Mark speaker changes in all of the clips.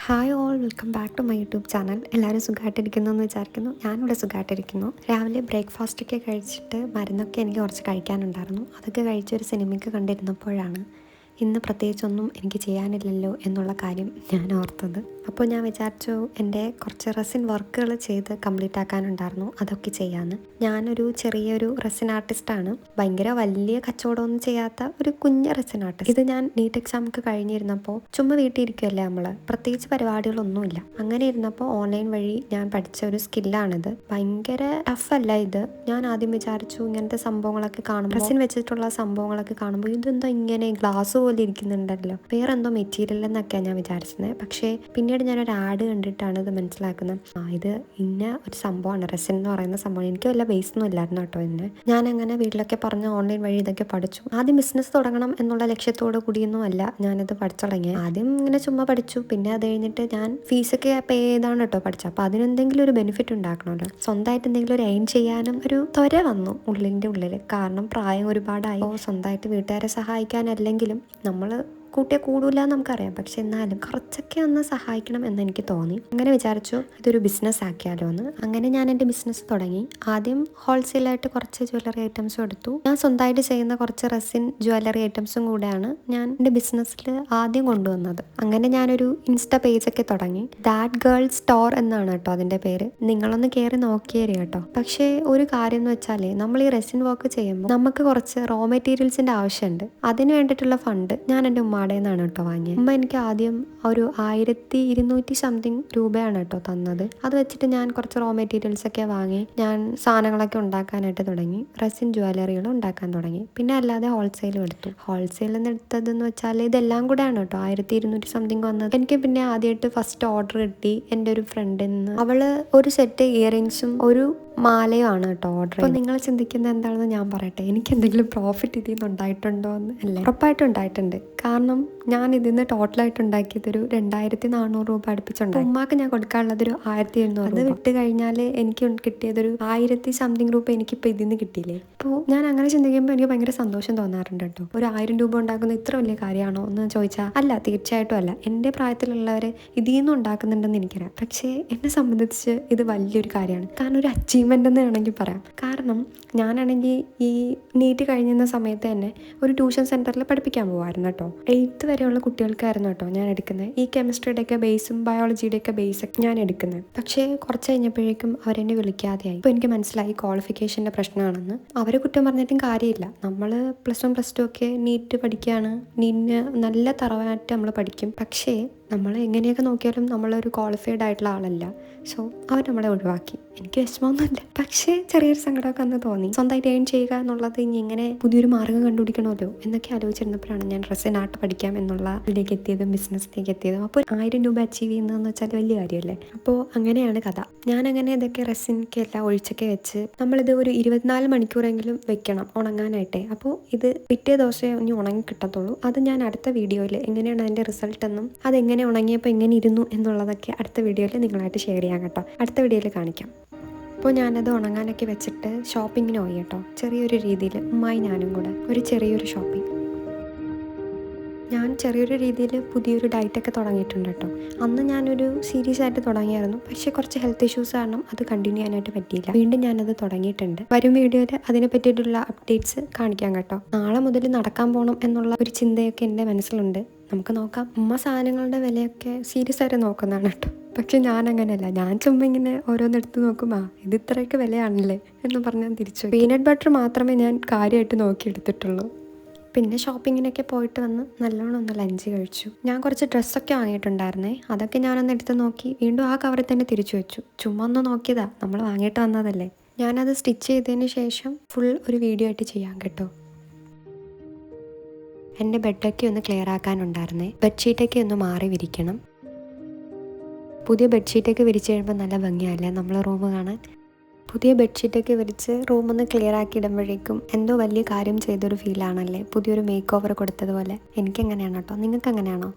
Speaker 1: Hi all, welcome back to my YouTube channel. എല്ലാവരും സുഖമായിട്ടിരിക്കുന്നു എന്ന് വിചാരിക്കുന്നു. ഞാനിവിടെ സുഖമായിട്ടിരിക്കുന്നു. രാവിലെ ബ്രേക്ക്ഫാസ്റ്റൊക്കെ കഴിച്ചിട്ട് മരുന്നൊക്കെ എനിക്ക് കുറച്ച് കഴിക്കാനുണ്ടായിരുന്നു. അതൊക്കെ കഴിച്ചൊരു സിനിമയ്ക്ക് കണ്ടിരുന്നപ്പോഴാണ് ഇന്ന് പ്രത്യേകിച്ചൊന്നും എനിക്ക് ചെയ്യാനില്ലല്ലോ എന്നുള്ള കാര്യം ഞാൻ ഓർത്തത്. അപ്പോൾ ഞാൻ വിചാരിച്ചു എൻ്റെ കുറച്ച് റെസിൻ വർക്കുകൾ ചെയ്ത് കംപ്ലീറ്റ് ആക്കാനുണ്ടായിരുന്നു, അതൊക്കെ ചെയ്യാമെന്ന്. ഞാനൊരു ചെറിയൊരു റെസിൻ ആർട്ടിസ്റ്റാണ്. ഭയങ്കര വലിയ കച്ചവടമൊന്നും ചെയ്യാത്ത ഒരു കുഞ്ഞ് റെസിൻ ആർട്ടിസ്റ്റ്. ഇത് ഞാൻ നീറ്റ് എക്സാമൊക്കെ കഴിഞ്ഞിരുന്നപ്പോൾ ചുമ്മാ വീട്ടിലിരിക്കുമല്ലേ നമ്മൾ, പ്രത്യേകിച്ച് പരിപാടികളൊന്നുമില്ല. അങ്ങനെ ഇരുന്നപ്പോൾ ഓൺലൈൻ വഴി ഞാൻ പഠിച്ച ഒരു സ്കില്ലാണിത്. ഭയങ്കര ടഫല്ല ഇത്. ഞാൻ ആദ്യം വിചാരിച്ചു ഇങ്ങനത്തെ സംഭവങ്ങളൊക്കെ കാണുമ്പോൾ, റെസിൻ വെച്ചിട്ടുള്ള സംഭവങ്ങളൊക്കെ കാണുമ്പോൾ ഇതെന്താ ഇങ്ങനെ ഗ്ലാസ് പോലെ ഇരിക്കുന്നുണ്ടല്ലോ, വേറെ എന്തോ മെറ്റീരിയൽ എന്നൊക്കെയാണ് ഞാൻ വിചാരിച്ചത്. പക്ഷേ പിന്നീട് ഞാനൊരു ആഡ് കണ്ടിട്ടാണ് ഇത് മനസ്സിലാക്കുന്നത്. ഇത് ഇന്ന ഒരു സംഭവമാണ് റെസിൻ എന്ന് പറയുന്ന സംഭവം. എനിക്ക് വല്ല ബേസൊന്നും ഇല്ലായിരുന്നു കേട്ടോ ഇതിന്. ഞാൻ അങ്ങനെ വീട്ടിലൊക്കെ പറഞ്ഞ് ഓൺലൈൻ വഴി ഇതൊക്കെ പഠിച്ചു. ആദ്യം ബിസിനസ് തുടങ്ങണം എന്നുള്ള ലക്ഷ്യത്തോട് കൂടിയൊന്നും അല്ല ഞാനിത് പഠിച്ചു തുടങ്ങിയത്. ആദ്യം ഇങ്ങനെ ചുമ്മാ പഠിച്ചു. പിന്നെ അത് കഴിഞ്ഞിട്ട് ഞാൻ ഫീസൊക്കെ പേ ചെയ്താണ് കേട്ടോ പഠിച്ചത്. അപ്പോൾ അതിനെന്തെങ്കിലും ഒരു ബെനിഫിറ്റ് ഉണ്ടാക്കണമല്ലോ. സ്വന്തമായിട്ട് എന്തെങ്കിലും ഒരു എയിൻ ചെയ്യാനും ഒരു ത്വര വന്നു ഉള്ളിൻ്റെ ഉള്ളിൽ. കാരണം പ്രായം ഒരുപാടായി. സ്വന്തമായിട്ട് വീട്ടുകാരെ സഹായിക്കാനല്ലെങ്കിലും നമ്മൾ കൂട്ടിയെ കൂടില്ല എന്ന് നമുക്കറിയാം. പക്ഷെ എന്നാലും കുറച്ചൊക്കെ ഒന്ന് സഹായിക്കണം എന്ന് എനിക്ക് തോന്നി. അങ്ങനെ വിചാരിച്ചു ഇതൊരു ബിസിനസ് ആക്കിയാലോ എന്ന്. അങ്ങനെ ഞാൻ എൻ്റെ ബിസിനസ് തുടങ്ങി. ആദ്യം ഹോൾസെയിലായിട്ട് കുറച്ച് ജ്വല്ലറി ഐറ്റംസും എടുത്തു. ഞാൻ സ്വന്തമായിട്ട് ചെയ്യുന്ന കുറച്ച് റെസിൻ ജ്വല്ലറി ഐറ്റംസും കൂടെയാണ് ഞാൻ എൻ്റെ ബിസിനസ്സിൽ ആദ്യം കൊണ്ടുവന്നത്. അങ്ങനെ ഞാനൊരു ഇൻസ്റ്റ പേജൊക്കെ തുടങ്ങി. ദാറ്റ് ഗേൾ സ്റ്റോർ എന്നാണ് കേട്ടോ അതിൻ്റെ പേര്. നിങ്ങളൊന്ന് കയറി നോക്കിയേരി കേട്ടോ. പക്ഷേ ഒരു കാര്യം എന്ന് വെച്ചാൽ നമ്മൾ ഈ റെസിൻ വർക്ക് ചെയ്യുമ്പോൾ നമുക്ക് കുറച്ച് റോ മെറ്റീരിയൽസിൻ്റെ ആവശ്യമുണ്ട്. അതിന് വേണ്ടിയിട്ടുള്ള ഫണ്ട് ഞാൻ എൻ്റെ ഉമ്മാടെ നിന്നാണ് കേട്ടോ വാങ്ങിയത്. ഉമ്മ എനിക്ക് ആദ്യം ഒരു 1200 സംതിങ് രൂപയാണ് കേട്ടോ തന്നത്. അത് വെച്ചിട്ട് ഞാൻ കുറച്ച് റോ മെറ്റീരിയൽസ് ഒക്കെ വാങ്ങി ഞാൻ സാധനങ്ങളൊക്കെ ഉണ്ടാക്കാനായിട്ട് തുടങ്ങി. റെസിൻ ജ്വല്ലറികൾ ഉണ്ടാക്കാൻ തുടങ്ങി. പിന്നെ അല്ലാതെ ഹോൾസെയിലും എടുത്തു. ഹോൾസെയിൽ നിന്ന് എടുത്തതെന്ന് വെച്ചാൽ ഇതെല്ലാം കൂടെയാണ് കേട്ടോ 1200 സംതിങ് വന്നത്. എനിക്ക് പിന്നെ ആദ്യമായിട്ട് ഫസ്റ്റ് ഓർഡർ കിട്ടി എൻ്റെ ഒരു ഫ്രണ്ടിൽ നിന്ന്. അവള് ഒരു സെറ്റ് ഇയറിങ്സും ഒരു മാലയുമാണ് കേട്ടോ ഓർഡർ. അപ്പോൾ നിങ്ങൾ ചിന്തിക്കുന്നത് എന്താണെന്ന് ഞാൻ പറയട്ടെ. എനിക്ക് എന്തെങ്കിലും പ്രോഫിറ്റ് ഇതിൽ നിന്ന് ഉണ്ടായിട്ടുണ്ടോ എന്ന് അല്ലേ? ഉറപ്പായിട്ടും ഉണ്ടായിട്ടുണ്ട്. കാരണം ഞാൻ ഇതിൽ നിന്ന് ടോട്ടലായിട്ട് ഉണ്ടാക്കിയത് ഒരു 2400 രൂപ അടുപ്പിച്ചുണ്ടായി. ഉമ്മാക്ക് ഞാൻ കൊടുക്കാനുള്ളത് ഒരു 1700. അത് വിട്ട് കഴിഞ്ഞാൽ എനിക്ക് കിട്ടിയതൊരു 1000 സംതിങ് രൂപ എനിക്കിപ്പോൾ ഇതിൽ നിന്ന് കിട്ടിയില്ലേ. അപ്പോൾ ഞാൻ അങ്ങനെ ചിന്തിക്കുമ്പോൾ എനിക്ക് ഭയങ്കര സന്തോഷം തോന്നാറുണ്ട് കേട്ടോ. ഒരു 1000 രൂപ ഉണ്ടാക്കുന്ന ഇത്ര വലിയ കാര്യമാണോ എന്ന് ചോദിച്ചാൽ അല്ല, തീർച്ചയായിട്ടും അല്ല. എൻ്റെ പ്രായത്തിലുള്ളവർ ഇതിൽ നിന്നും ഉണ്ടാക്കുന്നുണ്ടെന്ന് എനിക്കറിയാം. പക്ഷേ എന്നെ സംബന്ധിച്ച് ഇത് വലിയൊരു കാര്യമാണ്. കാരണം ഒരു അച്ചീവ്മെൻ്റ് എന്ന് വേണമെങ്കിൽ പറയാം. കാരണം ഞാനാണെങ്കിൽ ഈ നീറ്റ് കഴിഞ്ഞിരുന്ന സമയത്ത് തന്നെ ഒരു ട്യൂഷൻ സെൻറ്ററിൽ പഠിപ്പിക്കാൻ പോകുമായിരുന്നു കേട്ടോ. 8th വരെയുള്ള കുട്ടികൾക്കായിരുന്നു കേട്ടോ ഞാൻ എടുക്കുന്നത്. ഈ കെമിസ്ട്രിയുടെയൊക്കെ ബേസും ബയോളജിയുടെയൊക്കെ ബേസൊക്കെ ഞാൻ എടുക്കുന്നത്. പക്ഷേ കുറച്ച് കഴിഞ്ഞപ്പോഴേക്കും അവരെന്നെ വിളിക്കാതെയായി. ഇപ്പോൾ എനിക്ക് മനസ്സിലായി ക്വാളിഫിക്കേഷൻ്റെ പ്രശ്നമാണെന്ന്. അവരെ കുറ്റം പറഞ്ഞിട്ടും കാര്യമില്ല. നമ്മൾ +1 +2 ഒക്കെ നീറ്റ് പഠിക്കുകയാണ്. നീറ്റിന് നല്ല തറവായിട്ട് നമ്മൾ പഠിക്കും. പക്ഷേ നമ്മൾ എങ്ങനെയൊക്കെ നോക്കിയാലും നമ്മളൊരു ക്വാളിഫൈഡ് ആയിട്ടുള്ള ആളല്ല. സോ അവർ നമ്മളെ ഒഴിവാക്കി. എനിക്ക് വിഷമമൊന്നുമില്ല, പക്ഷേ ചെറിയൊരു സങ്കടമൊക്കെ അന്ന് തോന്നി. സ്വന്തമായിട്ട് ഏൺ ചെയ്യുക എന്നുള്ളത് ഇനി ഇങ്ങനെ പുതിയൊരു മാർഗ്ഗം കണ്ടുപിടിക്കണമല്ലോ എന്നൊക്കെ ആലോചിച്ചിരുന്നപ്പോഴാണ് ഞാൻ റെസിൻ ആർട്ട് പഠിക്കാം എന്നുള്ള ഇതിലേക്ക് എത്തിയതും ബിസിനസ്സിലേക്ക് എത്തിയതും. അപ്പോൾ 1000 രൂപ അച്ചീവ് ചെയ്യുന്നതെന്ന് വെച്ചാൽ വലിയ കാര്യമല്ലേ. അപ്പോൾ അങ്ങനെയാണ് കഥ. ഞാനങ്ങനെ ഇതൊക്കെ റെസിനൊക്കെ എല്ലാം ഒഴിച്ചൊക്കെ വെച്ച് നമ്മളിത് ഒരു 24 മണിക്കൂറെങ്കിലും വെക്കണം ഉണങ്ങാനായിട്ടേ. അപ്പോൾ ഇത് പിറ്റേ ദിവസമേ ഇനി ഉണങ്ങി കിട്ടത്തുള്ളൂ. അത് ഞാൻ അടുത്ത വീഡിയോയിൽ എങ്ങനെയാണ് അതിൻ്റെ റിസൾട്ട് എന്നും അതെങ്ങനെ ഉണങ്ങിയപ്പോൾ എങ്ങനെ ഇരുന്നു എന്നുള്ളതൊക്കെ അടുത്ത വീഡിയോയിൽ നിങ്ങളായിട്ട് ഷെയർ ചെയ്യാം കേട്ടോ. അടുത്ത വീഡിയോയിൽ കാണിക്കാം. അപ്പോൾ ഞാനത് ഉണങ്ങാനൊക്കെ വെച്ചിട്ട് ഷോപ്പിങ്ങിന് പോയി കേട്ടോ. ചെറിയൊരു രീതിയിൽ ഉമ്മായി ഞാനും കൂടെ ഒരു ചെറിയൊരു ഷോപ്പിംഗ്. ഞാൻ ചെറിയൊരു രീതിയിൽ പുതിയൊരു ഡയറ്റൊക്കെ തുടങ്ങിയിട്ടുണ്ട് കേട്ടോ. അന്ന് ഞാനൊരു സീരിയസ് ആയിട്ട് തുടങ്ങിയായിരുന്നു. പക്ഷേ കുറച്ച് ഹെൽത്ത് ഇഷ്യൂസ് കാരണം അത് കണ്ടിന്യൂ ചെയ്യാനായിട്ട് പറ്റിയില്ല. വീണ്ടും ഞാനത് തുടങ്ങിയിട്ടുണ്ട്. വരും വീഡിയോയിൽ അതിനെ പറ്റിയിട്ടുള്ള അപ്ഡേറ്റ്സ് കാണിക്കാം കേട്ടോ. നാളെ മുതൽ നടക്കാൻ പോകണം എന്നുള്ള ഒരു ചിന്തയൊക്കെ എൻ്റെ മനസ്സിലുണ്ട്. നമുക്ക് നോക്കാം. ഉമ്മ സാധനങ്ങളുടെ വിലയൊക്കെ സീരിയസ് ആയിട്ട് നോക്കുന്നതാണ് കേട്ടോ. പക്ഷെ ഞാൻ അങ്ങനെയല്ല. ഞാൻ ചുമ്മാ ഇങ്ങനെ ഓരോന്നെടുത്ത് നോക്കുമ്പോൾ ഇത് ഇത്രയൊക്കെ വിലയാണല്ലേ എന്ന് പറഞ്ഞാൽ തിരിച്ചു. പീനട്ട് ബട്ടർ മാത്രമേ ഞാൻ കാര്യമായിട്ട് നോക്കിയെടുത്തിട്ടുള്ളൂ. പിന്നെ ഷോപ്പിങ്ങിനൊക്കെ പോയിട്ട് വന്ന് നല്ലോണം ഒന്ന് ലഞ്ച് കഴിച്ചു. ഞാൻ കുറച്ച് ഡ്രസ്സൊക്കെ വാങ്ങിയിട്ടുണ്ടായിരുന്നേ. അതൊക്കെ ഞാനൊന്ന് എടുത്ത് നോക്കി വീണ്ടും ആ കവറിൽ തന്നെ തിരിച്ചു വെച്ചു. ചുമ്മാ ഒന്ന് നോക്കിയതാ, നമ്മൾ വാങ്ങിയിട്ട് വന്നതല്ലേ. ഞാനത് സ്റ്റിച്ച് ചെയ്തതിന് ശേഷം ഫുൾ ഒരു വീഡിയോ ആയിട്ട് ചെയ്യാം കേട്ടോ. എൻ്റെ ബെഡൊക്കെ ഒന്ന് ക്ലിയർ ആക്കാനുണ്ടായിരുന്നേ. ബെഡ്ഷീറ്റൊക്കെ ഒന്ന് മാറി വിരിക്കണം. പുതിയ ബെഡ്ഷീറ്റൊക്കെ വിരിച്ച് കഴിയുമ്പോൾ നല്ല ഭംഗിയല്ലേ നമ്മൾ റൂം കാണാൻ. പുതിയ ബെഡ്ഷീറ്റൊക്കെ വിരിച്ച് റൂമൊന്ന് ക്ലിയർ ആക്കി ഇടുമ്പോഴേക്കും എന്തോ വലിയ കാര്യം ചെയ്തൊരു ഫീലാണല്ലേ. പുതിയൊരു മേക്ക് ഓവർ കൊടുത്തതുപോലെ. എനിക്കങ്ങനെയാണ് കേട്ടോ. നിങ്ങൾക്ക് അങ്ങനെയാണോ?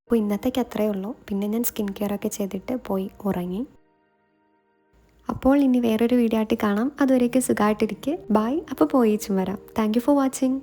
Speaker 1: അപ്പോൾ ഇന്നത്തേക്ക് അത്രയേ ഉള്ളൂ. പിന്നെ ഞാൻ സ്കിൻ കെയർ ഒക്കെ ചെയ്തിട്ട് പോയി ഉറങ്ങി. അപ്പോൾ ഇനി വേറൊരു വീഡിയോ ആയിട്ട് കാണാം. അതുവരേക്കും സുഖമായിട്ടിരിക്കുക. ബൈ. അപ്പോൾ പോയിച്ചും വരാം. Thank you for watching.